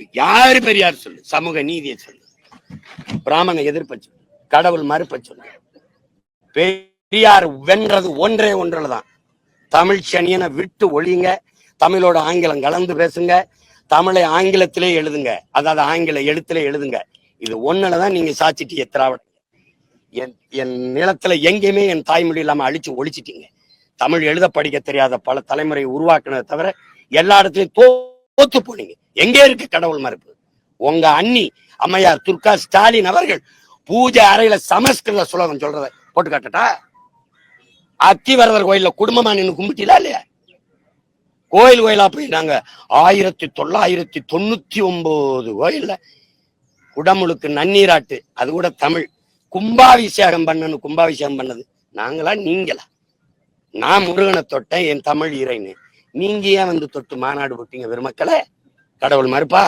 மறுப்பு. யாரு பெரியார் சொல்லு, சமூக நீதியை சொல்லு, பிராமண எதிர்ப்பை சொல்லு, கடவுள் மறுப்பை சொல்லு. பெரியார் வென்றது ஒன்றே ஒன்றுலதான். தமிழ் சனியனை விட்டு ஒழிங்க, தமிழோட ஆங்கிலம் கலந்து பேசுங்க, தமிழை ஆங்கிலத்திலே எழுதுங்க, அதாவது ஆங்கில எழுத்திலே எழுதுங்க. இது ஒண்ணுலதான் நீங்க சாச்சிட்டீங்க திராவிட. என் நிலத்துல எங்கேயுமே என் தாய்மொழி இல்லாம அழிச்சு ஒழிச்சிட்டீங்க. தமிழ் எழுத படிக்க தெரியாத பல தலைமுறை உருவாக்குனதை தவிர எல்லா இடத்துலயும் தோத்து போனீங்க. எங்கே இருக்கு கடவுள் மறுப்பு? உங்க அண்ணி அம்மையார் துர்கா ஸ்டாலின் அவர்கள் பூஜை அறையில சமஸ்கிருத சுலோகம் சொல்றத போட்டு காட்டட்டா? அத்திவரதர் கோயில்ல குடும்பமா நின்று கும்பிட்டீங்களா இல்லையா? கோயில் கோயிலா போய் நாங்க 1999 கோயில்ல குடமுழுக்கு நன்னீராட்டு, அது கூட தமிழ். கும்பாபிஷேகம் பண்ணது நாங்களா நீங்களா? நான் முருகனை தொட்டேன், என் தமிழ் இறைன்னு. நீங்க ஏன் வந்து தொட்டு மாநாடு போட்டீங்க பெருமக்களே? கடவுள் மறுப்பா?